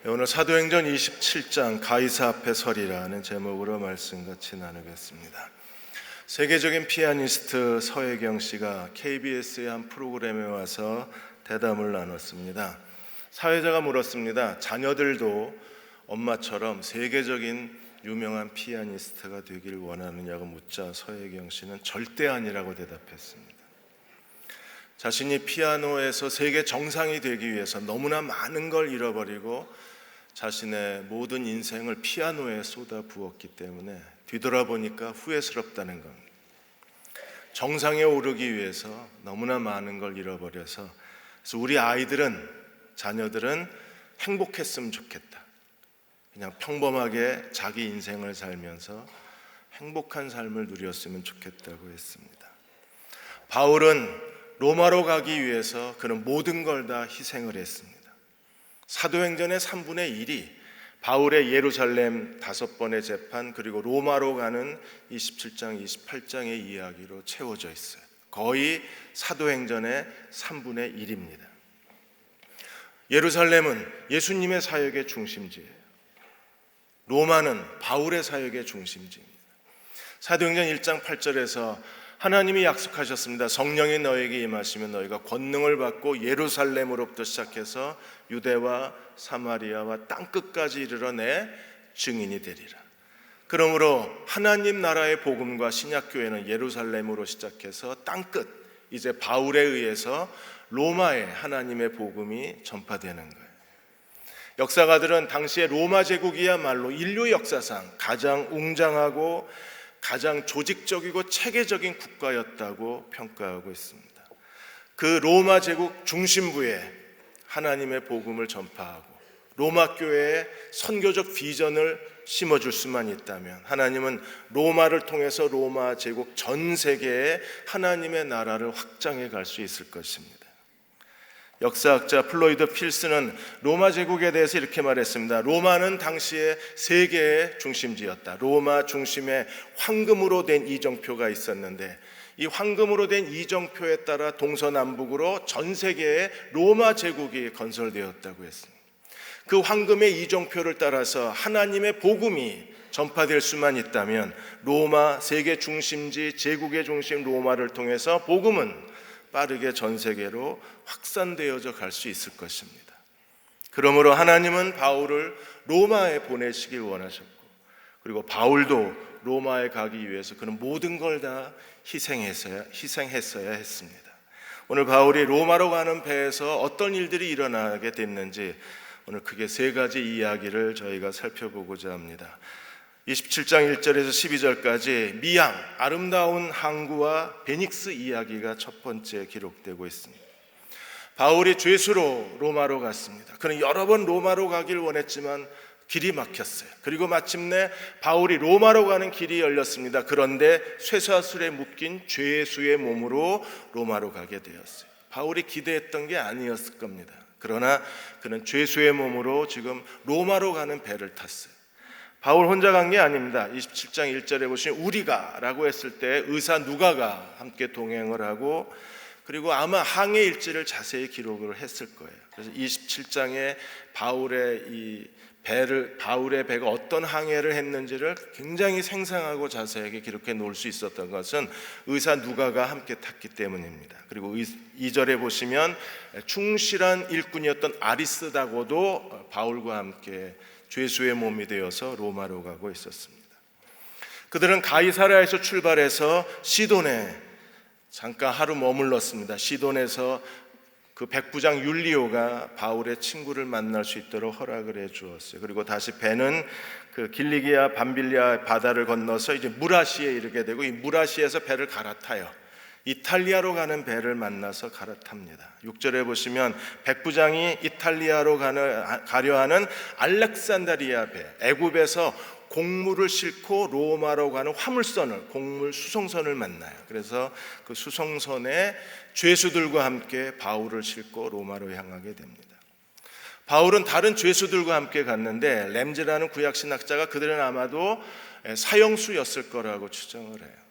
오늘 사도행전 27장 가이사 앞에 서리라는 제목으로 말씀 같이 나누겠습니다. 세계적인 피아니스트 서혜경 씨가 KBS의 한 프로그램에 와서 대담을 나눴습니다. 사회자가 물었습니다. 자녀들도 엄마처럼 세계적인 유명한 피아니스트가 되길 원하느냐고 묻자 서혜경 씨는 절대 아니라고 대답했습니다. 자신이 피아노에서 세계 정상이 되기 위해서 너무나 많은 걸 잃어버리고 자신의 모든 인생을 피아노에 쏟아 부었기 때문에 뒤돌아보니까 후회스럽다는 겁니다. 정상에 오르기 위해서 너무나 많은 걸 잃어버려서 그래서 우리 아이들은, 자녀들은 행복했으면 좋겠다. 그냥 평범하게 자기 인생을 살면서 행복한 삶을 누렸으면 좋겠다고 했습니다. 바울은 로마로 가기 위해서 그는 모든 걸 다 희생을 했습니다. 사도행전의 3분의 1이 바울의 예루살렘 5번의 재판 그리고 로마로 가는 27장, 28장의 이야기로 채워져 있어요. 거의 사도행전의 3분의 1입니다. 예루살렘은 예수님의 사역의 중심지예요. 로마는 바울의 사역의 중심지입니다. 사도행전 1장 8절에서 하나님이 약속하셨습니다. 성령이 너에게 임하시면 너희가 권능을 받고 예루살렘으로부터 시작해서 유대와 사마리아와 땅끝까지 이르러 내 증인이 되리라. 그러므로 하나님 나라의 복음과 신약교회는 예루살렘으로 시작해서 땅끝, 이제 바울에 의해서 로마에 하나님의 복음이 전파되는 거예요. 역사가들은 당시의 로마 제국이야말로 인류 역사상 가장 웅장하고 가장 조직적이고 체계적인 국가였다고 평가하고 있습니다. 그 로마 제국 중심부에 하나님의 복음을 전파하고 로마 교회의 선교적 비전을 심어줄 수만 있다면 하나님은 로마를 통해서 로마 제국 전 세계에 하나님의 나라를 확장해 갈 수 있을 것입니다. 역사학자 플로이드 필스는 로마 제국에 대해서 이렇게 말했습니다. 로마는 당시의 세계의 중심지였다. 로마 중심에 황금으로 된 이정표가 있었는데 이 황금으로 된 이정표에 따라 동서남북으로 전 세계에 로마 제국이 건설되었다고 했습니다. 그 황금의 이정표를 따라서 하나님의 복음이 전파될 수만 있다면 로마 세계 중심지 제국의 중심 로마를 통해서 복음은 빠르게 전 세계로 확산되어져 갈 수 있을 것입니다. 그러므로 하나님은 바울을 로마에 보내시길 원하셨고 그리고 바울도 로마에 가기 위해서 그는 모든 걸 다 희생했어야 했습니다. 오늘 바울이 로마로 가는 배에서 어떤 일들이 일어나게 됐는지 오늘 크게 3가지 이야기를 저희가 살펴보고자 합니다. 27장 1절에서 12절까지 미양, 아름다운 항구와 베닉스 이야기가 첫 번째 기록되고 있습니다. 바울이 죄수로 로마로 갔습니다. 그는 여러 번 로마로 가길 원했지만 길이 막혔어요. 그리고 마침내 바울이 로마로 가는 길이 열렸습니다. 그런데 쇠사슬에 묶인 죄수의 몸으로 로마로 가게 되었어요. 바울이 기대했던 게 아니었을 겁니다. 그러나 그는 죄수의 몸으로 지금 로마로 가는 배를 탔어요. 바울 혼자 간 게 아닙니다. 27장 1절에 보시면 우리가 라고 했을 때 의사 누가가 함께 동행을 하고 그리고 아마 항해 일지를 자세히 기록을 했을 거예요. 그래서 27장에 바울의 배가 어떤 항해를 했는지를 굉장히 생생하고 자세하게 기록해 놓을 수 있었던 것은 의사 누가가 함께 탔기 때문입니다. 그리고 2절에 보시면 충실한 일꾼이었던 아리스다고도 바울과 함께 죄수의 몸이 되어서 로마로 가고 있었습니다. 그들은 가이사랴에서 출발해서 시돈에 잠깐 하루 머물렀습니다. 시돈에서 그 백부장 율리오가 바울의 친구를 만날 수 있도록 허락을 해 주었어요. 그리고 다시 배는 그 길리기아 밤빌리아 바다를 건너서 이제 무라시에 이르게 되고 이 무라시에서 배를 갈아타요. 이탈리아로 가는 배를 만나서 갈아탑니다. 6절에 보시면 백부장이 이탈리아로 가려 하는 알렉산드리아 배, 애굽에서 곡물을 싣고 로마로 가는 화물선을, 곡물 수송선을 만나요. 그래서 그 수송선에 죄수들과 함께 바울을 싣고 로마로 향하게 됩니다. 바울은 다른 죄수들과 함께 갔는데 램즈라는 구약신학자가 그들은 아마도 사형수였을 거라고 추정을 해요.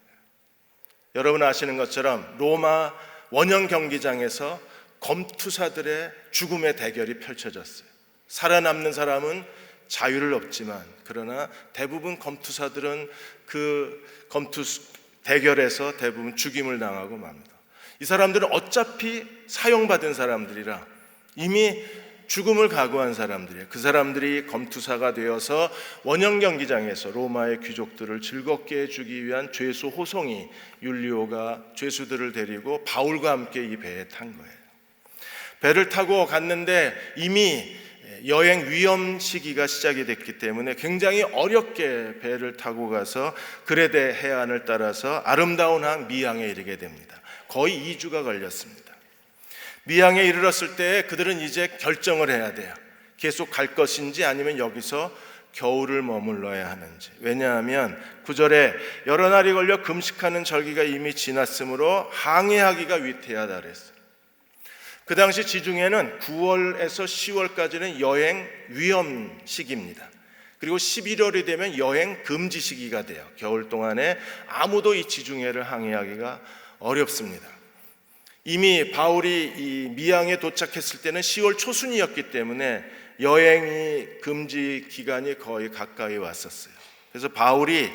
여러분 아시는 것처럼 로마 원형 경기장에서 검투사들의 죽음의 대결이 펼쳐졌어요. 살아남는 사람은 자유를 얻지만, 그러나 대부분 검투사들은 그 검투 대결에서 대부분 죽임을 당하고 맙니다. 이 사람들은 어차피 사형받은 사람들이라 이미 죽음을 각오한 사람들이에요. 그 사람들이 검투사가 되어서 원형 경기장에서 로마의 귀족들을 즐겁게 해주기 위한 죄수 호송이 율리오가 죄수들을 데리고 바울과 함께 이 배에 탄 거예요. 배를 타고 갔는데 이미 여행 위험 시기가 시작이 됐기 때문에 굉장히 어렵게 배를 타고 가서 그레데 해안을 따라서 아름다운 항 미항에 이르게 됩니다. 거의 2주가 걸렸습니다. 미항에 이르렀을 때 그들은 이제 결정을 해야 돼요. 계속 갈 것인지 아니면 여기서 겨울을 머물러야 하는지. 왜냐하면 9절에 여러 날이 걸려 금식하는 절기가 이미 지났으므로 항해하기가 위태하다 그랬어요. 그 당시 지중해는 9월에서 10월까지는 여행 위험 시기입니다. 그리고 11월이 되면 여행 금지 시기가 돼요. 겨울 동안에 아무도 이 지중해를 항해하기가 어렵습니다. 이미 바울이 이 미항에 도착했을 때는 10월 초순이었기 때문에 여행이 금지 기간이 거의 가까이 왔었어요. 그래서 바울이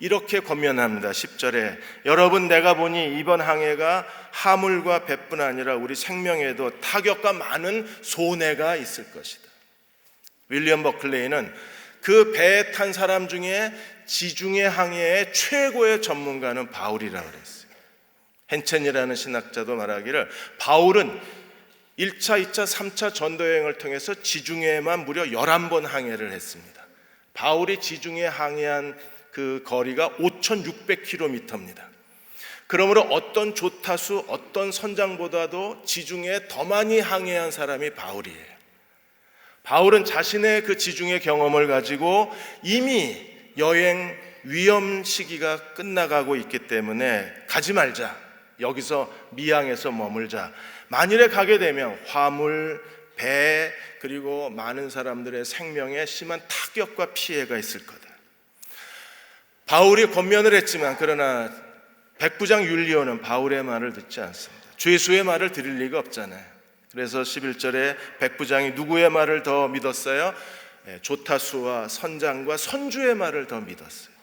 이렇게 권면합니다. 10절에 여러분, 내가 보니 이번 항해가 하물과 배뿐 아니라 우리 생명에도 타격과 많은 손해가 있을 것이다. 윌리엄 버클레이는 그 배에 탄 사람 중에 지중해 항해의 최고의 전문가는 바울이라 그랬어요. 헨첸이라는 신학자도 말하기를 바울은 1차, 2차, 3차 전도여행을 통해서 지중해에만 무려 11번 항해를 했습니다. 바울이 지중해 항해한 그 거리가 5,600km입니다. 그러므로 어떤 조타수, 어떤 선장보다도 지중해에 더 많이 항해한 사람이 바울이에요. 바울은 자신의 그 지중해 경험을 가지고 이미 여행 위험 시기가 끝나가고 있기 때문에 가지 말자, 여기서 미항에서 머물자, 만일에 가게 되면 화물, 배, 그리고 많은 사람들의 생명에 심한 타격과 피해가 있을 거다. 바울이 권면을 했지만 그러나 백부장 율리오는 바울의 말을 듣지 않습니다. 죄수의 말을 들을 리가 없잖아요. 그래서 11절에 백부장이 누구의 말을 더 믿었어요? 조타수와 선장과 선주의 말을 더 믿었어요.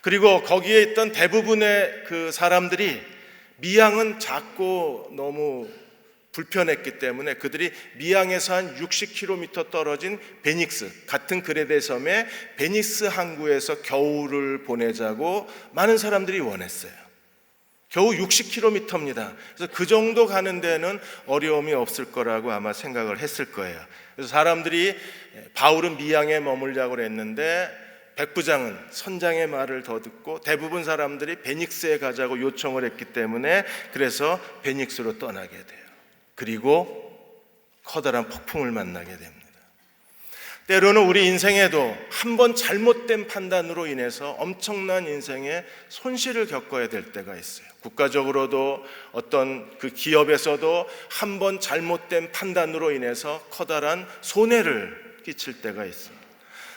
그리고 거기에 있던 대부분의 그 사람들이 미항은 작고 너무 불편했기 때문에 그들이 미항에서 한 60km 떨어진 베닉스, 같은 그레데 섬의 베닉스 항구에서 겨울을 보내자고 많은 사람들이 원했어요. 겨우 60km입니다. 그래서 그 정도 가는 데는 어려움이 없을 거라고 아마 생각을 했을 거예요. 그래서 사람들이 바울은 미항에 머물자고 했는데 백부장은 선장의 말을 더 듣고 대부분 사람들이 베닉스에 가자고 요청을 했기 때문에 그래서 베닉스로 떠나게 돼요. 그리고 커다란 폭풍을 만나게 됩니다. 때로는 우리 인생에도 한번 잘못된 판단으로 인해서 엄청난 인생의 손실을 겪어야 될 때가 있어요. 국가적으로도 어떤 그 기업에서도 한번 잘못된 판단으로 인해서 커다란 손해를 끼칠 때가 있어요.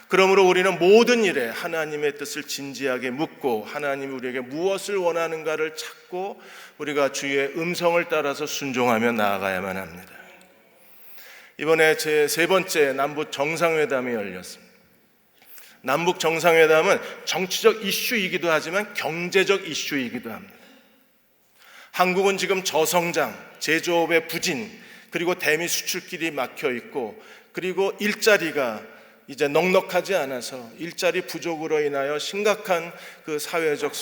그러므로 우리는 모든 일에 하나님의 뜻을 진지하게 묻고 하나님이 우리에게 무엇을 원하는가를 찾고 우리가 주의 음성을 따라서 순종하며 나아가야만 합니다. 이번에 제 3번째 남북 정상회담이 열렸습니다. 남북 정상회담은 정치적 이슈이기도 하지만 경제적 이슈이기도 합니다. 한국은 지금 저성장, 제조업의 부진, 그리고 대미 수출길이 막혀 있고 그리고 일자리가 이제 넉넉하지 않아서 일자리 부족으로 인하여 심각한 그 사회적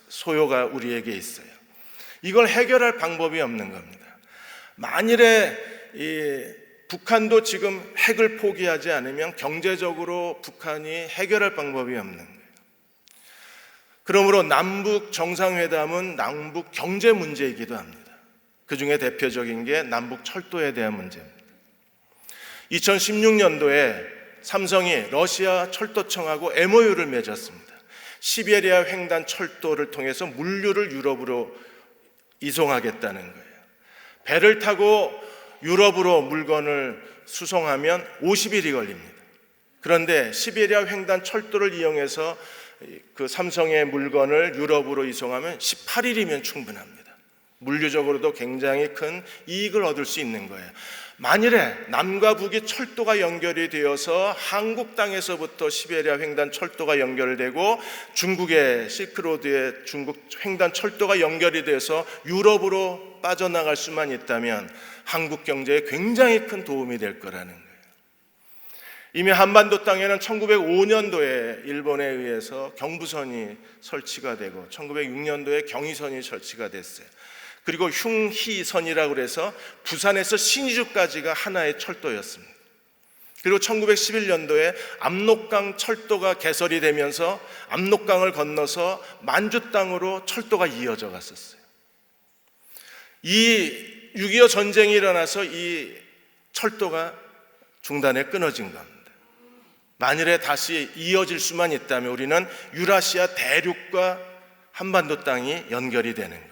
소요가 우리에게 있어요. 이걸 해결할 방법이 없는 겁니다. 만일에 북한도 지금 핵을 포기하지 않으면 경제적으로 북한이 해결할 방법이 없는 거예요. 그러므로 남북 정상회담은 남북 경제 문제이기도 합니다. 그 중에 대표적인 게 남북 철도에 대한 문제입니다. 2016년도에 삼성이 러시아 철도청하고 MOU를 맺었습니다. 시베리아 횡단 철도를 통해서 물류를 유럽으로 이송하겠다는 거예요. 배를 타고 유럽으로 물건을 수송하면 50일이 걸립니다. 그런데 시베리아 횡단 철도를 이용해서 그 삼성의 물건을 유럽으로 이송하면 18일이면 충분합니다. 물류적으로도 굉장히 큰 이익을 얻을 수 있는 거예요. 만일에 남과 북이 철도가 연결이 되어서 한국 땅에서부터 시베리아 횡단 철도가 연결되고 중국의 실크로드의 중국 횡단 철도가 연결이 돼서 유럽으로 빠져나갈 수만 있다면 한국 경제에 굉장히 큰 도움이 될 거라는 거예요. 이미 한반도 땅에는 1905년도에 일본에 의해서 경부선이 설치가 되고 1906년도에 경의선이 설치가 됐어요. 그리고 흉희선이라고 해서 부산에서 신의주까지가 하나의 철도였습니다. 그리고 1911년도에 압록강 철도가 개설이 되면서 압록강을 건너서 만주 땅으로 철도가 이어져 갔었어요. 이 6.25 전쟁이 일어나서 이 철도가 중단에 끊어진 겁니다. 만일에 다시 이어질 수만 있다면 우리는 유라시아 대륙과 한반도 땅이 연결이 되는 거예요.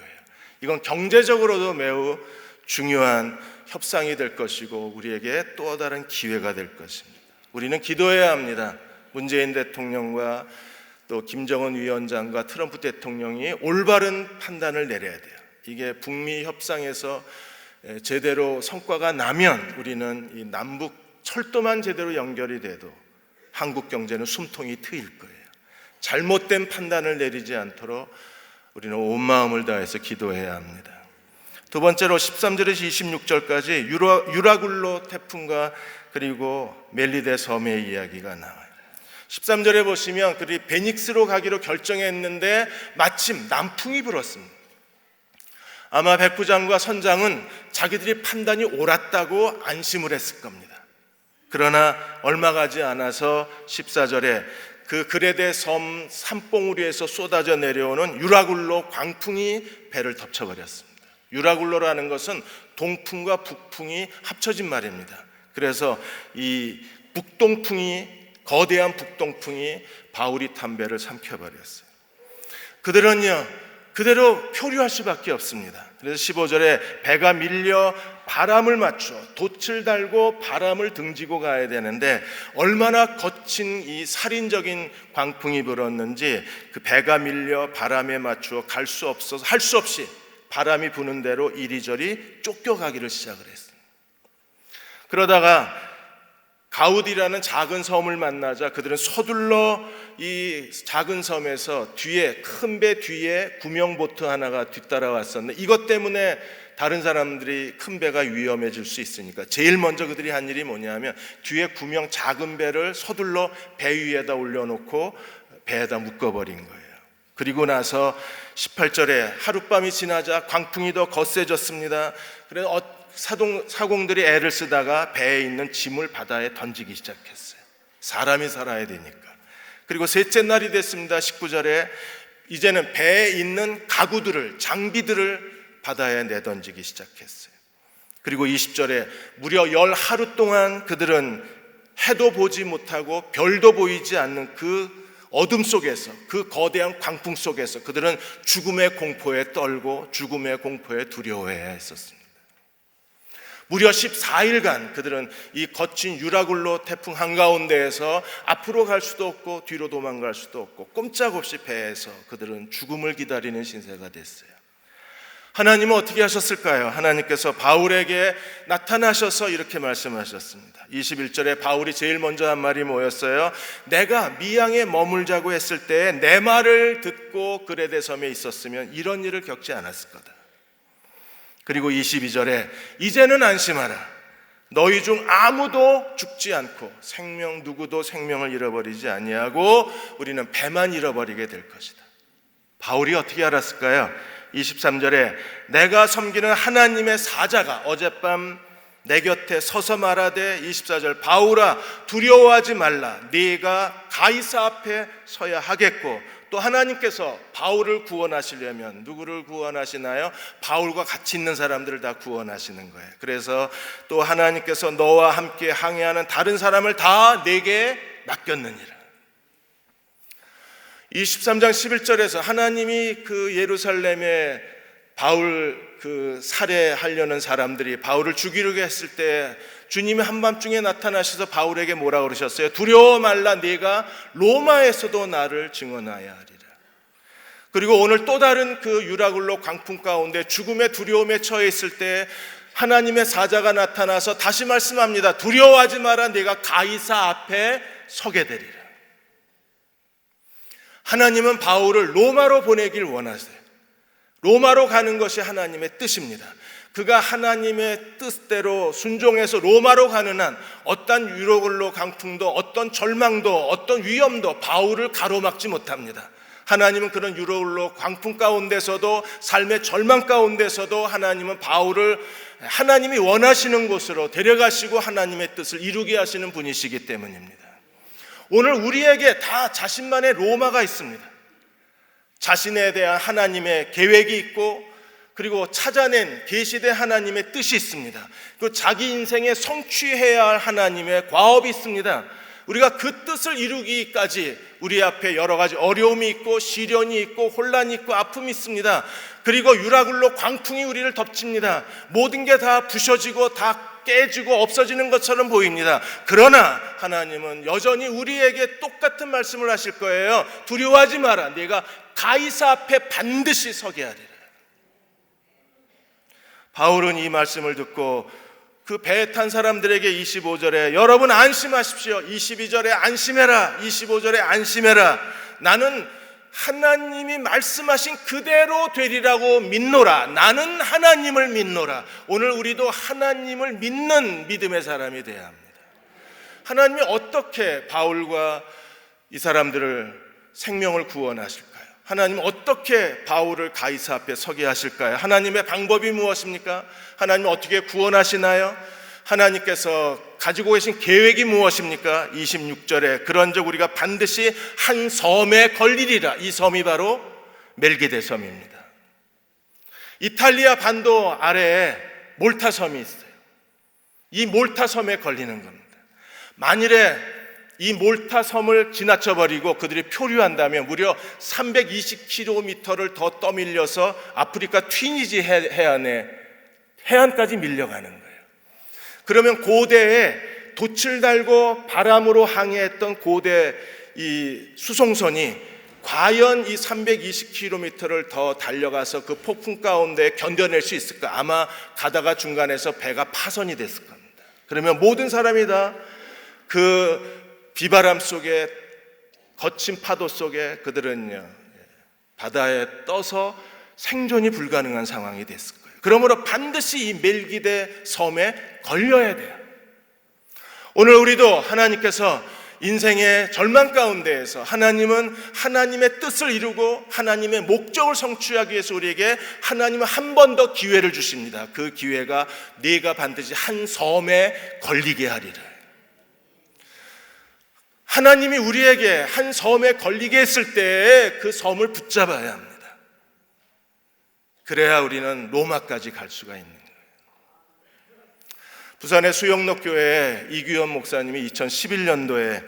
이건 경제적으로도 매우 중요한 협상이 될 것이고 우리에게 또 다른 기회가 될 것입니다. 우리는 기도해야 합니다. 문재인 대통령과 또 김정은 위원장과 트럼프 대통령이 올바른 판단을 내려야 돼요. 이게 북미 협상에서 제대로 성과가 나면 우리는 이 남북 철도만 제대로 연결이 돼도 한국 경제는 숨통이 트일 거예요. 잘못된 판단을 내리지 않도록 우리는 온 마음을 다해서 기도해야 합니다. 두 번째로 13절에서 26절까지 유라굴로 태풍과 그리고 멜리데 섬의 이야기가 나와요. 13절에 보시면 그들이 베닉스로 가기로 결정했는데 마침 남풍이 불었습니다. 아마 백부장과 선장은 자기들이 판단이 옳았다고 안심을 했을 겁니다. 그러나 얼마 가지 않아서 14절에 그 그레데 섬 산봉우리에서 쏟아져 내려오는 유라굴로 광풍이 배를 덮쳐버렸습니다. 유라굴로라는 것은 동풍과 북풍이 합쳐진 말입니다. 그래서 이 북동풍이 거대한 북동풍이 바울이 탄 배를 삼켜버렸어요. 그들은요 그대로 표류할 수밖에 없습니다. 그래서 15절에 배가 밀려 바람을 맞춰 돛을 달고 바람을 등지고 가야 되는데 얼마나 거친 이 살인적인 광풍이 불었는지 그 배가 밀려 바람에 맞추어 갈 수 없어서 할 수 없이 바람이 부는 대로 이리저리 쫓겨가기를 시작을 했어요. 그러다가 가우디라는 작은 섬을 만나자 그들은 서둘러 이 작은 섬에서 뒤에 큰 배 뒤에 구명보트 하나가 뒤따라왔었는데 이것 때문에 다른 사람들이 큰 배가 위험해질 수 있으니까 제일 먼저 그들이 한 일이 뭐냐면 뒤에 구명 작은 배를 서둘러 배 위에다 올려놓고 배에다 묶어버린 거예요. 그리고 나서 18절에 하룻밤이 지나자 광풍이 더 거세졌습니다. 그래서 사공들이 애를 쓰다가 배에 있는 짐을 바다에 던지기 시작했어요. 사람이 살아야 되니까. 그리고 셋째 날이 됐습니다. 19절에 이제는 배에 있는 가구들을 장비들을 바다에 내던지기 시작했어요. 그리고 20절에 무려 10하루 동안 그들은 해도 보지 못하고 별도 보이지 않는 그 어둠 속에서 그 거대한 광풍 속에서 그들은 죽음의 공포에 떨고 죽음의 공포에 두려워해야 했었습니다. 무려 14일간 그들은 이 거친 유라굴로 태풍 한가운데에서 앞으로 갈 수도 없고 뒤로 도망갈 수도 없고 꼼짝없이 배에서 그들은 죽음을 기다리는 신세가 됐어요. 하나님은 어떻게 하셨을까요? 하나님께서 바울에게 나타나셔서 이렇게 말씀하셨습니다. 21절에 바울이 제일 먼저 한 말이 뭐였어요? 내가 미양에 머물자고 했을 때 내 말을 듣고 그레데 섬에 있었으면 이런 일을 겪지 않았을 거다. 그리고 22절에 이제는 안심하라. 너희 중 아무도 죽지 않고 누구도 생명을 잃어버리지 아니하고 우리는 배만 잃어버리게 될 것이다. 바울이 어떻게 알았을까요? 23절에 내가 섬기는 하나님의 사자가 어젯밤 내 곁에 서서 말하되 24절 바울아 두려워하지 말라. 네가 가이사 앞에 서야 하겠고 또 하나님께서 바울을 구원하시려면 누구를 구원하시나요? 바울과 같이 있는 사람들을 다 구원하시는 거예요. 그래서 또 하나님께서 너와 함께 항해하는 다른 사람을 다 내게 맡겼느니라. 23장 11절에서 하나님이 그 예루살렘에 바울 그 살해하려는 사람들이 바울을 죽이려고 했을 때 주님이 한밤중에 나타나셔서 바울에게 뭐라 그러셨어요? 두려워 말라. 네가 로마에서도 나를 증언하여야 하리라. 그리고 오늘 또 다른 그 유라굴로 광풍 가운데 죽음의 두려움에 처해 있을 때 하나님의 사자가 나타나서 다시 말씀합니다. 두려워하지 마라. 내가 가이사 앞에 서게 되리라. 하나님은 바울을 로마로 보내길 원하세요. 로마로 가는 것이 하나님의 뜻입니다. 그가 하나님의 뜻대로 순종해서 로마로 가는 한 어떤 유로글로 강풍도, 어떤 절망도, 어떤 위험도 바울을 가로막지 못합니다. 하나님은 그런 유로글로 광풍 가운데서도, 삶의 절망 가운데서도 하나님은 바울을 하나님이 원하시는 곳으로 데려가시고 하나님의 뜻을 이루게 하시는 분이시기 때문입니다. 오늘 우리에게 다 자신만의 로마가 있습니다. 자신에 대한 하나님의 계획이 있고, 그리고 찾아낸 계시된 하나님의 뜻이 있습니다. 그 자기 인생에 성취해야 할 하나님의 과업이 있습니다. 우리가 그 뜻을 이루기까지 우리 앞에 여러 가지 어려움이 있고, 시련이 있고, 혼란이 있고, 아픔이 있습니다. 그리고 유라굴로 광풍이 우리를 덮칩니다. 모든 게 다 부셔지고 다 깨지고 없어지는 것처럼 보입니다. 그러나 하나님은 여전히 우리에게 똑같은 말씀을 하실 거예요. 두려워하지 마라. 내가 가이사 앞에 반드시 서게 하리라. 바울은 이 말씀을 듣고 그 배에 탄 사람들에게 25절에 여러분 안심하십시오. 22절에 안심해라. 25절에 안심해라. 나는 하나님이 말씀하신 그대로 되리라고 믿노라. 나는 하나님을 믿노라. 오늘 우리도 하나님을 믿는 믿음의 사람이 되어야 합니다. 하나님이 어떻게 바울과 이 사람들을 생명을 구원하실까요? 하나님은 어떻게 바울을 가이사 앞에 서게 하실까요? 하나님의 방법이 무엇입니까? 하나님은 어떻게 구원하시나요? 하나님께서 가지고 계신 계획이 무엇입니까? 26절에 그런즉 우리가 반드시 한 섬에 걸리리라. 이 섬이 바로 멜기데 섬입니다. 이탈리아 반도 아래에 몰타 섬이 있어요. 이 몰타 섬에 걸리는 겁니다. 만일에 이 몰타 섬을 지나쳐버리고 그들이 표류한다면 무려 320km를 더 떠밀려서 아프리카 튀니지 해안까지 밀려가는 거예요. 그러면 고대에 돛을 달고 바람으로 항해했던 고대 이 수송선이 과연 이 320km를 더 달려가서 그 폭풍 가운데 견뎌낼 수 있을까? 아마 가다가 중간에서 배가 파손이 됐을 겁니다. 그러면 모든 사람이 다 그 비바람 속에 거친 파도 속에 그들은요 바다에 떠서 생존이 불가능한 상황이 됐을 거예요. 그러므로 반드시 이 멜기데 섬에 걸려야 돼요. 오늘 우리도 하나님께서 인생의 절망 가운데에서 하나님은 하나님의 뜻을 이루고 하나님의 목적을 성취하기 위해서 우리에게 하나님은 한 번 더 기회를 주십니다. 그 기회가 네가 반드시 한 섬에 걸리게 하리라. 하나님이 우리에게 한 섬에 걸리게 했을 때 그 섬을 붙잡아야 합니다. 그래야 우리는 로마까지 갈 수가 있는 거예요. 부산의 수영록교회에 이규현 목사님이 2011년도에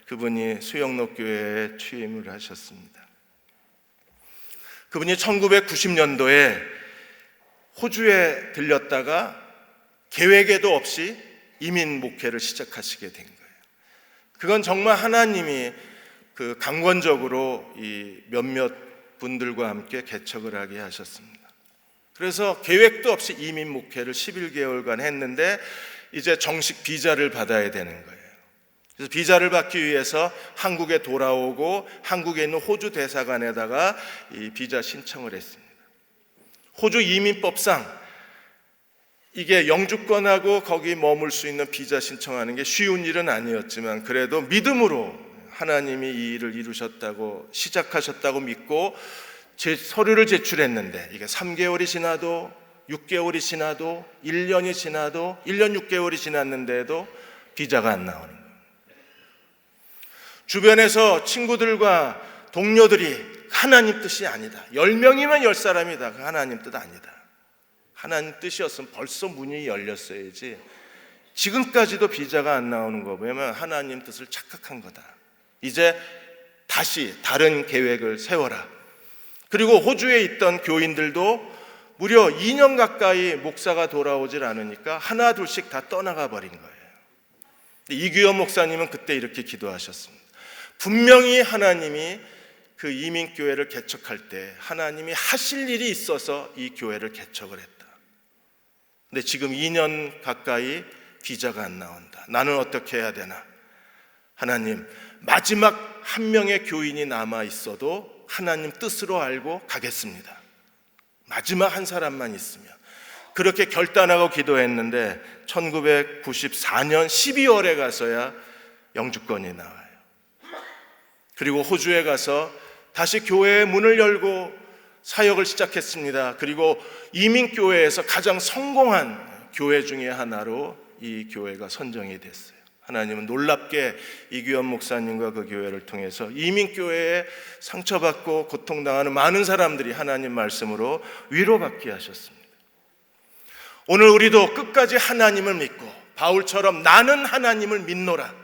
그분이 수영록교회에 취임을 하셨습니다. 그분이 1990년도에 호주에 들렸다가 계획에도 없이 이민 목회를 시작하시게 된 거예요. 그건 정말 하나님이 그 강권적으로 이 몇몇 분들과 함께 개척을 하게 하셨습니다. 그래서 계획도 없이 이민 목회를 11개월간 했는데 이제 정식 비자를 받아야 되는 거예요. 그래서 비자를 받기 위해서 한국에 돌아오고 한국에 있는 호주 대사관에다가 이 비자 신청을 했습니다. 호주 이민법상 이게 영주권하고 거기 머물 수 있는 비자 신청하는 게 쉬운 일은 아니었지만 그래도 믿음으로 하나님이 이 일을 이루셨다고 시작하셨다고 믿고 제 서류를 제출했는데 이게 3개월이 지나도 6개월이 지나도 1년이 지나도 1년 6개월이 지났는데도 비자가 안 나오는 거예요. 주변에서 친구들과 동료들이 하나님 뜻이 아니다. 10명이면 10사람이다. 그 하나님 뜻 아니다. 하나님 뜻이었으면 벌써 문이 열렸어야지. 지금까지도 비자가 안 나오는 거 보면 하나님 뜻을 착각한 거다. 이제 다시 다른 계획을 세워라. 그리고 호주에 있던 교인들도 무려 2년 가까이 목사가 돌아오질 않으니까 하나 둘씩 다 떠나가 버린 거예요. 이규현 목사님은 그때 이렇게 기도하셨습니다. 분명히 하나님이 그 이민교회를 개척할 때 하나님이 하실 일이 있어서 이 교회를 개척을 했다. 근데 지금 2년 가까이 비자가 안 나온다. 나는 어떻게 해야 되나? 하나님, 마지막 한 명의 교인이 남아 있어도 하나님 뜻으로 알고 가겠습니다. 마지막 한 사람만 있으면. 그렇게 결단하고 기도했는데 1994년 12월에 가서야 영주권이 나와요. 그리고 호주에 가서 다시 교회의 문을 열고 사역을 시작했습니다. 그리고 이민교회에서 가장 성공한 교회 중에 하나로 이 교회가 선정이 됐어요. 하나님은 놀랍게 이규현 목사님과 그 교회를 통해서 이민교회에 상처받고 고통당하는 많은 사람들이 하나님 말씀으로 위로받게 하셨습니다. 오늘 우리도 끝까지 하나님을 믿고 바울처럼 나는 하나님을 믿노라,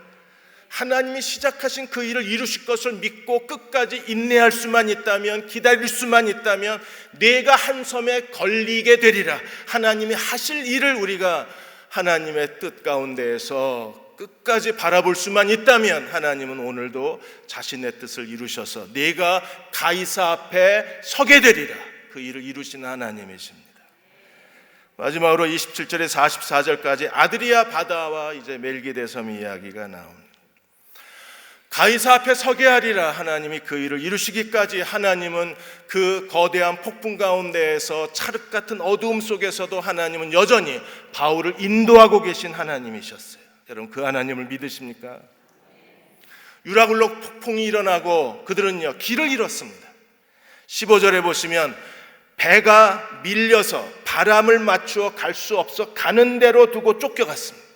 하나님이 시작하신 그 일을 이루실 것을 믿고 끝까지 인내할 수만 있다면, 기다릴 수만 있다면 내가 한 섬에 걸리게 되리라. 하나님이 하실 일을 우리가 하나님의 뜻 가운데에서 끝까지 바라볼 수만 있다면 하나님은 오늘도 자신의 뜻을 이루셔서 내가 가이사 앞에 서게 되리라, 그 일을 이루시는 하나님이십니다. 마지막으로 27절에 44절까지 아드리아 바다와 이제 멜기데 섬 이야기가 나옵니다. 가이사 앞에 서게 하리라, 하나님이 그 일을 이루시기까지 하나님은 그 거대한 폭풍 가운데에서 찰흙 같은 어두움 속에서도 하나님은 여전히 바울을 인도하고 계신 하나님이셨어요. 여러분, 그 하나님을 믿으십니까? 유라굴로 폭풍이 일어나고 그들은요 길을 잃었습니다. 15절에 보시면 배가 밀려서 바람을 맞추어 갈 수 없어 가는 대로 두고 쫓겨갔습니다.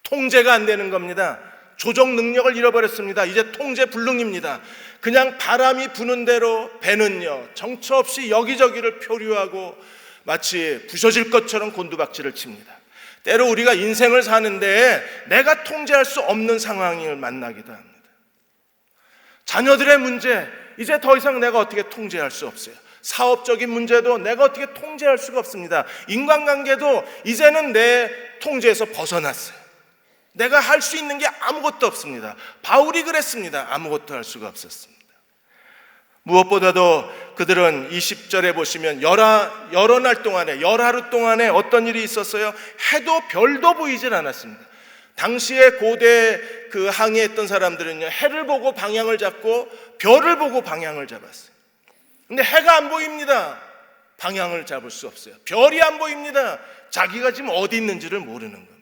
통제가 안 되는 겁니다. 조정 능력을 잃어버렸습니다. 이제 통제 불능입니다. 그냥 바람이 부는 대로 배는요 정처 없이 여기저기를 표류하고 마치 부서질 것처럼 곤두박질을 칩니다. 때로 우리가 인생을 사는데 내가 통제할 수 없는 상황을 만나기도 합니다. 자녀들의 문제, 이제 더 이상 내가 어떻게 통제할 수 없어요. 사업적인 문제도 내가 어떻게 통제할 수가 없습니다. 인간관계도 이제는 내 통제에서 벗어났어요. 내가 할 수 있는 게 아무것도 없습니다. 바울이 그랬습니다. 아무것도 할 수가 없었습니다. 무엇보다도 그들은 20절에 보시면 여러 날 동안에, 열하루 동안에 어떤 일이 있었어요? 해도 별도 보이질 않았습니다. 당시에 고대 그 항해했던 사람들은요 해를 보고 방향을 잡고 별을 보고 방향을 잡았어요. 근데 해가 안 보입니다. 방향을 잡을 수 없어요. 별이 안 보입니다. 자기가 지금 어디 있는지를 모르는 겁니다.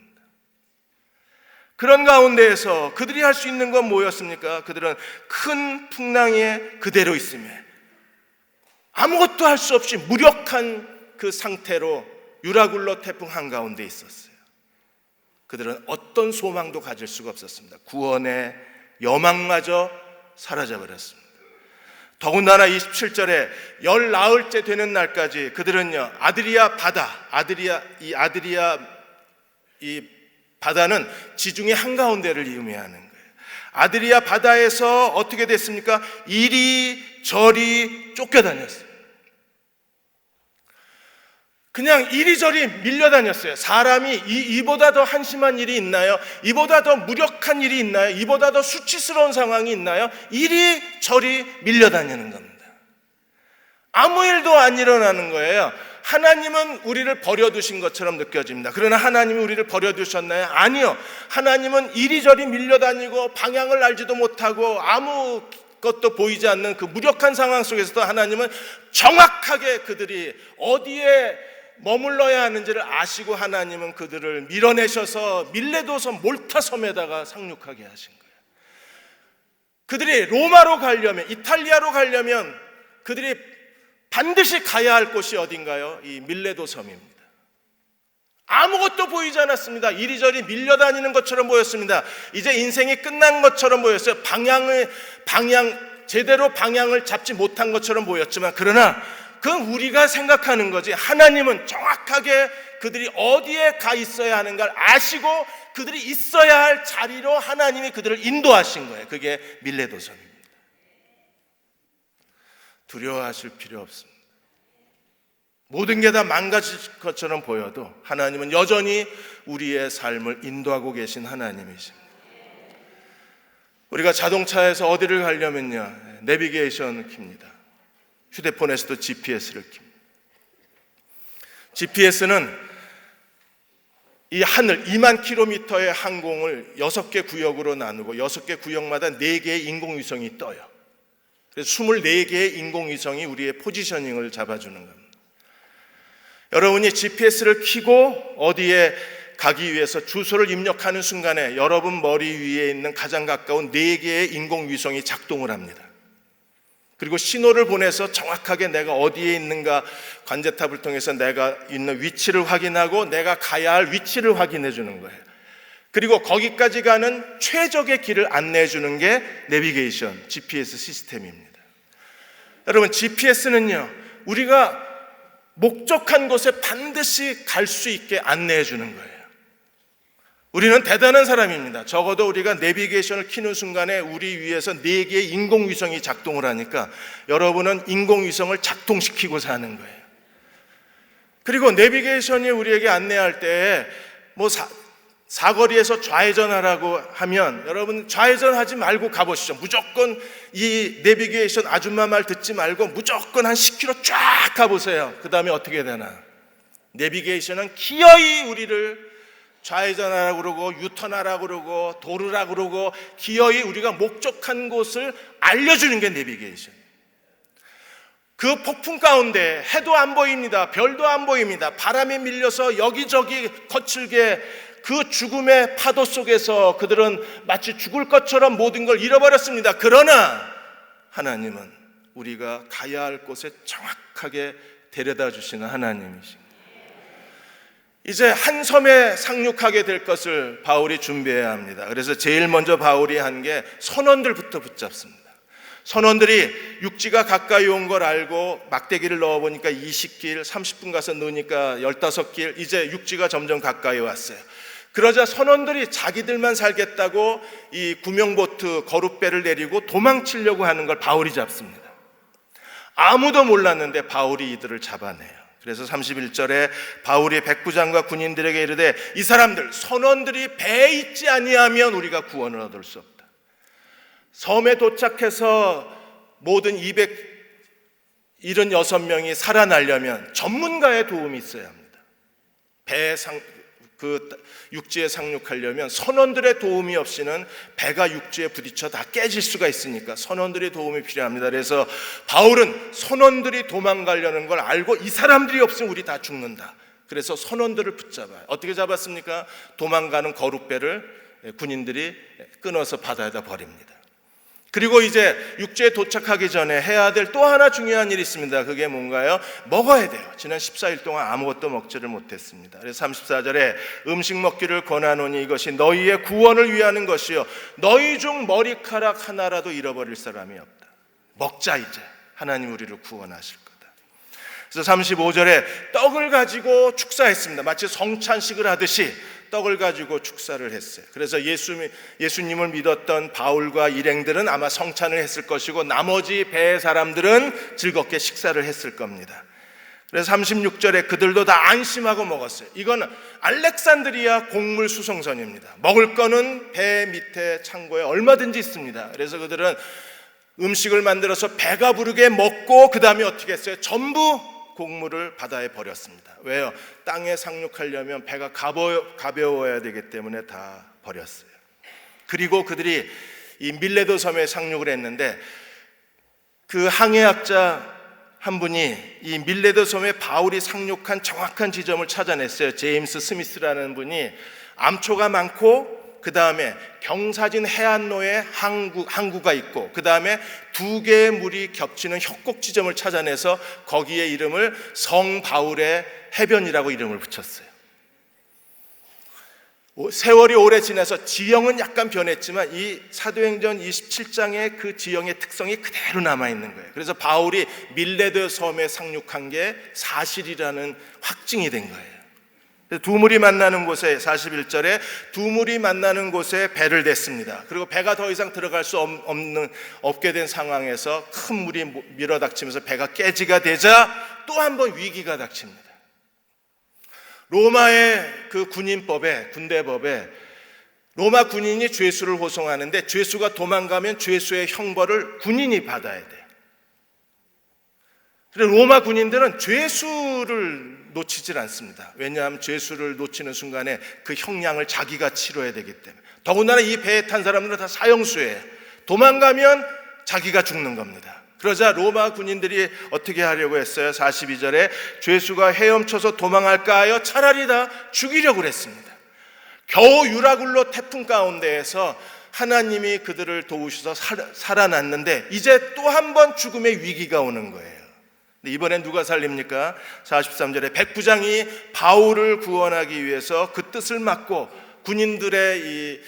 그런 가운데에서 그들이 할 수 있는 건 뭐였습니까? 그들은 큰 풍랑에 그대로 있으며 아무것도 할 수 없이 무력한 그 상태로 유라굴로 태풍 한가운데 있었어요. 그들은 어떤 소망도 가질 수가 없었습니다. 구원의 여망마저 사라져버렸습니다. 더군다나 27절에 열 나흘째 되는 날까지 그들은요 아드리아 바다, 이 바다는 지중해 한가운데를 의미하는 거예요. 아드리아 바다에서 어떻게 됐습니까? 이리저리 쫓겨다녔어요. 그냥 이리저리 밀려다녔어요. 사람이 이보다 더 한심한 일이 있나요? 이보다 더 무력한 일이 있나요? 이보다 더 수치스러운 상황이 있나요? 이리저리 밀려다니는 겁니다. 아무 일도 안 일어나는 거예요. 하나님은 우리를 버려두신 것처럼 느껴집니다. 그러나 하나님이 우리를 버려두셨나요? 아니요. 하나님은 이리저리 밀려다니고 방향을 알지도 못하고 아무것도 보이지 않는 그 무력한 상황 속에서도 하나님은 정확하게 그들이 어디에 머물러야 하는지를 아시고 하나님은 그들을 밀어내셔서 밀레도섬 몰타 섬에다가 상륙하게 하신 거예요. 그들이 로마로 가려면, 이탈리아로 가려면 그들이 반드시 가야 할 곳이 어딘가요? 이 밀레도 섬입니다. 아무것도 보이지 않았습니다. 이리저리 밀려다니는 것처럼 보였습니다. 이제 인생이 끝난 것처럼 보였어요. 제대로 방향을 잡지 못한 것처럼 보였지만, 그러나 그건 우리가 생각하는 거지, 하나님은 정확하게 그들이 어디에 가 있어야 하는가를 아시고 그들이 있어야 할 자리로 하나님이 그들을 인도하신 거예요. 그게 밀레도 섬입니다. 두려워하실 필요 없습니다. 모든 게 다 망가질 것처럼 보여도 하나님은 여전히 우리의 삶을 인도하고 계신 하나님이십니다. 우리가 자동차에서 어디를 가려면요 내비게이션을 킵니다. 휴대폰에서도 GPS를 킵니다. GPS는 이 하늘 2만 킬로미터의 항공을 6개 구역으로 나누고 6개 구역마다 4개의 인공위성이 떠요. 그래서 24개의 인공위성이 우리의 포지셔닝을 잡아주는 겁니다. 여러분이 GPS를 켜고 어디에 가기 위해서 주소를 입력하는 순간에 여러분 머리 위에 있는 가장 가까운 4개의 인공위성이 작동을 합니다. 그리고 신호를 보내서 정확하게 내가 어디에 있는가 관제탑을 통해서 내가 있는 위치를 확인하고 내가 가야 할 위치를 확인해 주는 거예요. 그리고 거기까지 가는 최적의 길을 안내해 주는 게 내비게이션, GPS 시스템입니다. 여러분, GPS는요, 우리가 목적한 곳에 반드시 갈 수 있게 안내해 주는 거예요. 우리는 대단한 사람입니다. 적어도 우리가 내비게이션을 켜는 순간에 우리 위에서 4개의 인공위성이 작동을 하니까 여러분은 인공위성을 작동시키고 사는 거예요. 그리고 내비게이션이 우리에게 안내할 때 사거리에서 좌회전하라고 하면 여러분 좌회전하지 말고 가보시죠. 무조건 이 내비게이션 아줌마 말 듣지 말고 무조건 한 10km 쫙 가보세요. 그 다음에 어떻게 되나? 내비게이션은 기어이 우리를 좌회전하라고 그러고 유턴하라고 그러고 도르라고 그러고 기어이 우리가 목적한 곳을 알려주는 게 내비게이션. 그 폭풍 가운데 해도 안 보입니다. 별도 안 보입니다. 바람에 밀려서 여기저기 거칠게 그 죽음의 파도 속에서 그들은 마치 죽을 것처럼 모든 걸 잃어버렸습니다. 그러나 하나님은 우리가 가야 할 곳에 정확하게 데려다 주시는 하나님이십니다. 이제 한 섬에 상륙하게 될 것을 바울이 준비해야 합니다. 그래서 제일 먼저 바울이 한 게 선원들부터 붙잡습니다. 선원들이 육지가 가까이 온 걸 알고 막대기를 넣어보니까 20길, 30분 가서 넣으니까 15길, 이제 육지가 점점 가까이 왔어요. 그러자 선원들이 자기들만 살겠다고 이 구명보트 거룻배를 내리고 도망치려고 하는 걸 바울이 잡습니다. 아무도 몰랐는데 바울이 이들을 잡아내요. 그래서 31절에 바울이 백부장과 군인들에게 이르되 이 사람들 선원들이 배에 있지 아니하면 우리가 구원을 얻을 수 없다. 섬에 도착해서 모든 276명이 살아나려면 전문가의 도움이 있어야 합니다. 육지에 상륙하려면 선원들의 도움이 없이는 배가 육지에 부딪혀 다 깨질 수가 있으니까 선원들의 도움이 필요합니다. 그래서 바울은 선원들이 도망가려는 걸 알고 이 사람들이 없으면 우리 다 죽는다. 그래서 선원들을 붙잡아요. 어떻게 잡았습니까? 도망가는 거룻배를 군인들이 끊어서 바다에다 버립니다. 그리고 이제 육지에 도착하기 전에 해야 될 또 하나 중요한 일이 있습니다. 그게 뭔가요? 먹어야 돼요. 지난 14일 동안 아무것도 먹지를 못했습니다. 그래서 34절에 음식 먹기를 권하노니 이것이 너희의 구원을 위하는 것이요 너희 중 머리카락 하나라도 잃어버릴 사람이 없다. 먹자 이제. 하나님 우리를 구원하실 거다. 그래서 35절에 떡을 가지고 축사했습니다. 마치 성찬식을 하듯이 떡을 가지고 축사를 했어요. 그래서 예수님을 믿었던 바울과 일행들은 아마 성찬을 했을 것이고 나머지 배의 사람들은 즐겁게 식사를 했을 겁니다. 그래서 36절에 그들도 다 안심하고 먹었어요. 이건 알렉산드리아 곡물 수송선입니다. 먹을 거는 배 밑에 창고에 얼마든지 있습니다. 그래서 그들은 음식을 만들어서 배가 부르게 먹고 그 다음에 어떻게 했어요? 전부 곡물을 바다에 버렸습니다. 왜요? 땅에 상륙하려면 배가 가벼워야 되기 때문에 다 버렸어요. 그리고 그들이 이 밀레도 섬에 상륙을 했는데 그 항해학자 한 분이 이 밀레도 섬에 바울이 상륙한 정확한 지점을 찾아냈어요. 제임스 스미스라는 분이 암초가 많고 그 다음에 경사진 해안로에 항구가 있고 그 다음에 2개의 물이 겹치는 협곡 지점을 찾아내서 거기에 이름을 성 바울의 해변이라고 이름을 붙였어요. 세월이 오래 지나서 지형은 약간 변했지만 이 사도행전 27장의 그 지형의 특성이 그대로 남아있는 거예요. 그래서 바울이 밀레도 섬에 상륙한 게 사실이라는 확증이 된 거예요. 두 물이 만나는 곳에 41절에 두 물이 만나는 곳에 배를 댔습니다. 그리고 배가 더 이상 들어갈 수 없게 된 상황에서 큰 물이 밀어닥치면서 배가 깨지가 되자 또 한 번 위기가 닥칩니다. 로마의 그 군대법에 로마 군인이 죄수를 호송하는데 죄수가 도망가면 죄수의 형벌을 군인이 받아야 돼요. 그래서 로마 군인들은 죄수를 놓치질 않습니다. 왜냐하면 죄수를 놓치는 순간에 그 형량을 자기가 치러야 되기 때문에. 더군다나 이 배에 탄 사람들은 다 사형수예요. 도망가면 자기가 죽는 겁니다. 그러자 로마 군인들이 어떻게 하려고 했어요? 42절에 죄수가 헤엄쳐서 도망할까 하여 차라리 다 죽이려고 그랬습니다. 겨우 유라굴로 태풍 가운데에서 하나님이 그들을 도우셔서 살아났는데 이제 또 한 번 죽음의 위기가 오는 거예요. 이번엔 누가 살립니까? 43절에 백부장이 바울을 구원하기 위해서 그 뜻을 막고 군인들의 이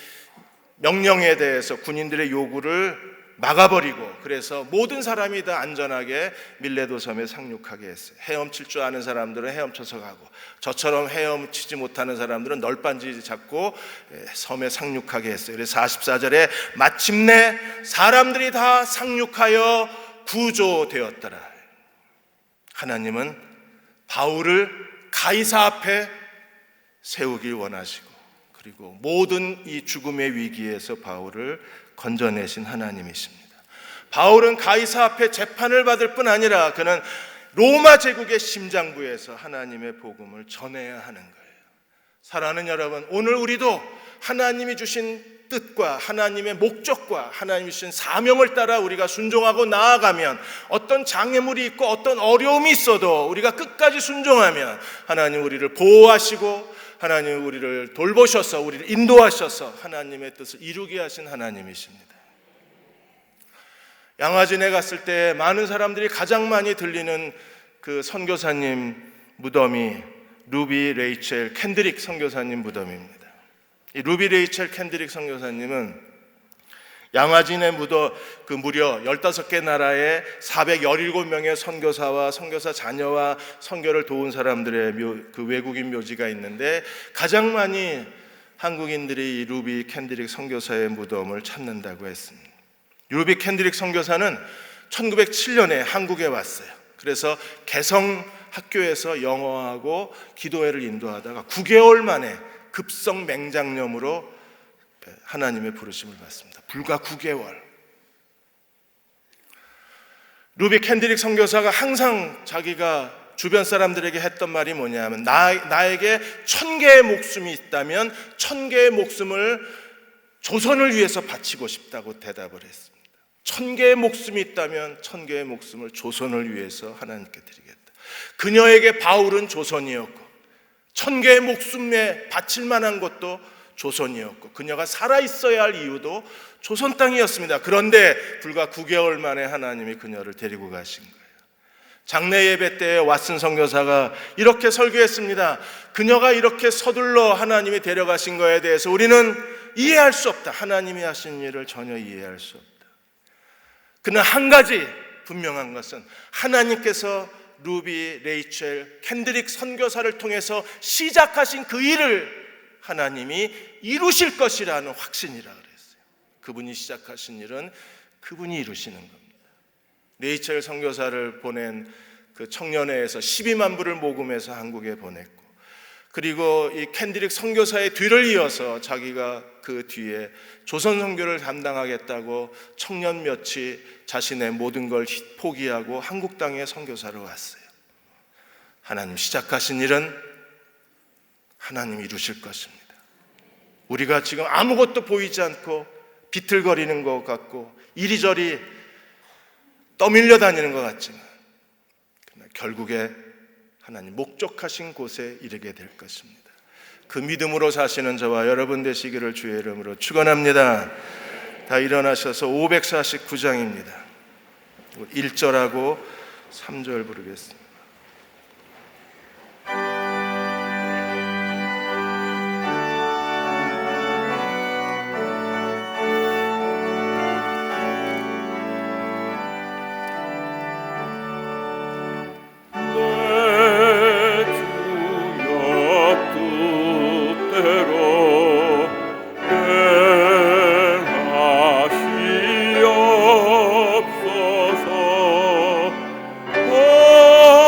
명령에 대해서 군인들의 요구를 막아버리고, 그래서 모든 사람이 다 안전하게 밀레도 섬에 상륙하게 했어요. 헤엄칠 줄 아는 사람들은 헤엄쳐서 가고, 저처럼 헤엄치지 못하는 사람들은 널빤지 잡고 섬에 상륙하게 했어요. 그래서 44절에 마침내 사람들이 다 상륙하여 구조되었더라. 하나님은 바울을 가이사 앞에 세우길 원하시고, 그리고 모든 이 죽음의 위기에서 바울을 건져내신 하나님이십니다. 바울은 가이사 앞에 재판을 받을 뿐 아니라 그는 로마 제국의 심장부에서 하나님의 복음을 전해야 하는 거예요. 사랑하는 여러분, 오늘 우리도 하나님이 주신 뜻과 하나님의 목적과 하나님이 주신 사명을 따라 우리가 순종하고 나아가면, 어떤 장애물이 있고 어떤 어려움이 있어도 우리가 끝까지 순종하면 하나님 우리를 보호하시고 하나님 우리를 돌보셔서 우리를 인도하셔서 하나님의 뜻을 이루게 하신 하나님이십니다. 양화진에 갔을 때 많은 사람들이 가장 많이 들리는 그 선교사님 무덤이 루비 레이첼 캔드릭 선교사님 무덤입니다. 이 루비 레이첼 캔드릭 선교사님은 양화진에 그 무려 15개 나라의 417명의 선교사와 선교사 자녀와 선교를 도운 사람들의 그 외국인 묘지가 있는데, 가장 많이 한국인들이 이 루비 캔드릭 선교사의 무덤을 찾는다고 했습니다. 루비 캔드릭 선교사는 1907년에 한국에 왔어요. 그래서 개성 학교에서 영어하고 기도회를 인도하다가 9개월 만에 급성 맹장염으로 하나님의 부르심을 받습니다. 불과 9개월. 루비 캔드릭 선교사가 항상 자기가 주변 사람들에게 했던 말이 뭐냐면, 나에게 1000개의 목숨이 있다면 1000개의 목숨을 조선을 위해서 바치고 싶다고 대답을 했습니다. 1000개의 목숨이 있다면 1000개의 목숨을 조선을 위해서 하나님께 드리겠다. 그녀에게 바울은 조선이었고 1000개의 목숨에 바칠 만한 것도 조선이었고, 그녀가 살아있어야 할 이유도 조선 땅이었습니다. 그런데 불과 9개월 만에 하나님이 그녀를 데리고 가신 거예요. 장례 예배 때 왓슨 선교사가 이렇게 설교했습니다. 그녀가 이렇게 서둘러 하나님이 데려가신 거에 대해서 우리는 이해할 수 없다. 하나님이 하신 일을 전혀 이해할 수 없다. 그러나 한 가지 분명한 것은 하나님께서 루비 레이첼 캔드릭 선교사를 통해서 시작하신 그 일을 하나님이 이루실 것이라는 확신이라 그랬어요. 그분이 시작하신 일은 그분이 이루시는 겁니다. 레이첼 선교사를 보낸 그 청년회에서 12만 불을 모금해서 한국에 보냈고, 그리고 이 캔드릭 선교사의 뒤를 이어서 자기가 그 뒤에 조선 선교를 담당하겠다고 청년 몇이 자신의 모든 걸 포기하고 한국 땅에 선교사로 왔어요. 하나님 시작하신 일은 하나님 이루실 것입니다. 우리가 지금 아무것도 보이지 않고 비틀거리는 것 같고 이리저리 떠밀려 다니는 것 같지만, 그러나 결국에 하나님 목적하신 곳에 이르게 될 것입니다. 그 믿음으로 사시는 저와 여러분 되시기를 주의 이름으로 축원합니다. 다 일어나셔서 549장입니다. 1절하고 3절 부르겠습니다. Oh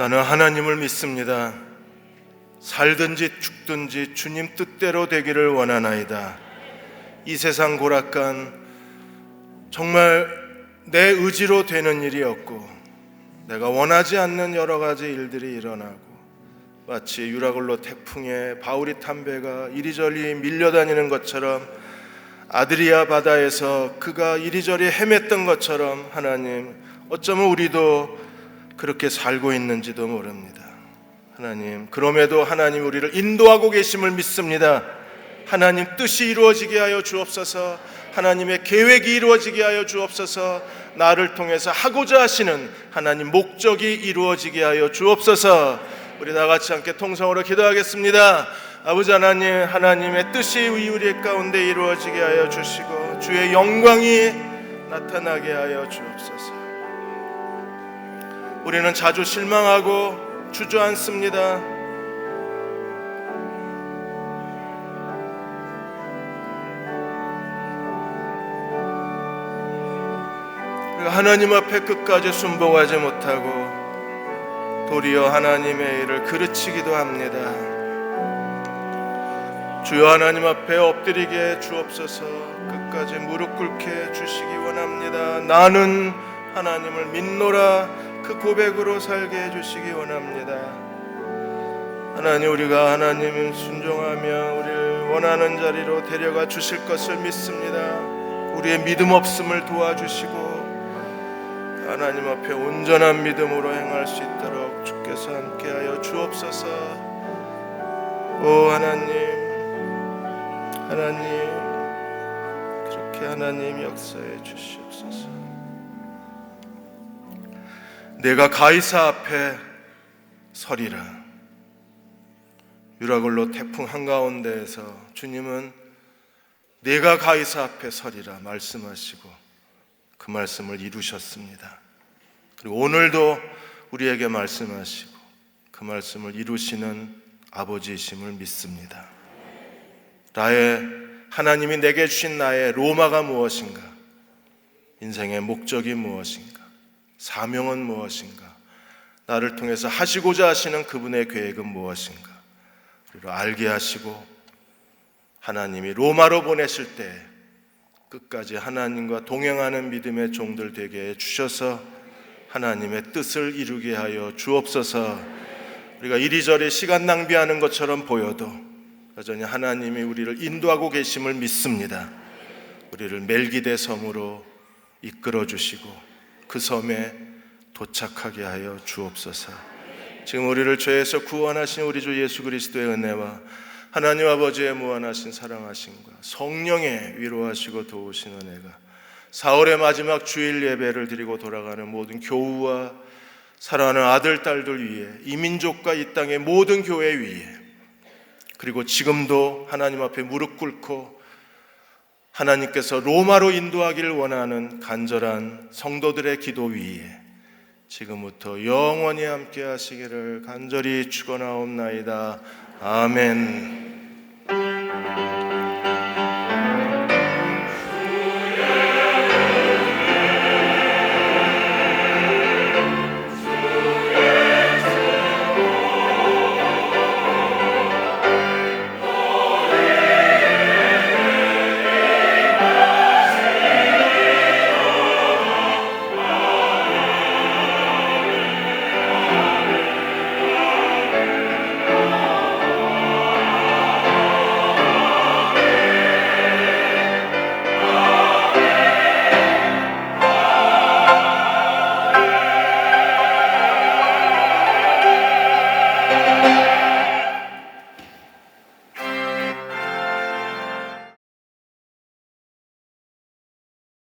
나는 하나님을 믿습니다. 살든지 죽든지 주님 뜻대로 되기를 원하나이다. 이 세상 고락간 정말 내 의지로 되는 일이 없고 내가 원하지 않는 여러 가지 일들이 일어나고 마치 유라굴로 태풍에 바울이 탄 배가 이리저리 밀려다니는 것처럼 아드리아 바다에서 그가 이리저리 헤맸던 것처럼 하나님, 어쩌면 우리도 그렇게 살고 있는지도 모릅니다. 하나님, 그럼에도 하나님 우리를 인도하고 계심을 믿습니다. 하나님 뜻이 이루어지게 하여 주옵소서. 하나님의 계획이 이루어지게 하여 주옵소서. 나를 통해서 하고자 하시는 하나님 목적이 이루어지게 하여 주옵소서. 우리 다 같이 함께 통성으로 기도하겠습니다. 아버지 하나님, 하나님의 뜻이 우리 가운데 이루어지게 하여 주시고 주의 영광이 나타나게 하여 주옵소서. 우리는 자주 실망하고 주저앉습니다. 하나님 앞에 끝까지 순복하지 못하고 도리어 하나님의 일을 그르치기도 합니다. 주여, 하나님 앞에 엎드리게 주옵소서. 끝까지 무릎 꿇게 주시기 원합니다. 나는 하나님을 믿노라 그 고백으로 살게 해주시기 원합니다. 하나님, 우리가 하나님을 순종하며 우리를 원하는 자리로 데려가 주실 것을 믿습니다. 우리의 믿음 없음을 도와주시고 하나님 앞에 온전한 믿음으로 행할 수 있도록 주께서 함께하여 주옵소서. 오 하나님, 하나님, 그렇게 하나님 역사해 주시옵소서. 내가 가이사 앞에 서리라. 유라굴로 태풍 한가운데에서 주님은 내가 가이사 앞에 서리라 말씀하시고 그 말씀을 이루셨습니다. 그리고 오늘도 우리에게 말씀하시고 그 말씀을 이루시는 아버지이심을 믿습니다. 나의 하나님이 내게 주신 나의 로마가 무엇인가? 인생의 목적이 무엇인가? 사명은 무엇인가? 나를 통해서 하시고자 하시는 그분의 계획은 무엇인가? 우리를 알게 하시고 하나님이 로마로 보내실 때 끝까지 하나님과 동행하는 믿음의 종들 되게 해주셔서 하나님의 뜻을 이루게 하여 주옵소서. 우리가 이리저리 시간 낭비하는 것처럼 보여도 여전히 하나님이 우리를 인도하고 계심을 믿습니다. 우리를 멜기대 섬으로 이끌어 주시고 그 섬에 도착하게 하여 주옵소서. 지금 우리를 죄에서 구원하신 우리 주 예수 그리스도의 은혜와 하나님 아버지의 무한하신 사랑하심과 성령의 위로하시고 도우신 은혜가 사월의 마지막 주일 예배를 드리고 돌아가는 모든 교우와 사랑하는 아들, 딸들 위에, 이 민족과 이 땅의 모든 교회 위에, 그리고 지금도 하나님 앞에 무릎 꿇고 하나님께서 로마로 인도하기를 원하는 간절한 성도들의 기도 위에 지금부터 영원히 함께 하시기를 간절히 축원하옵나이다. 아멘.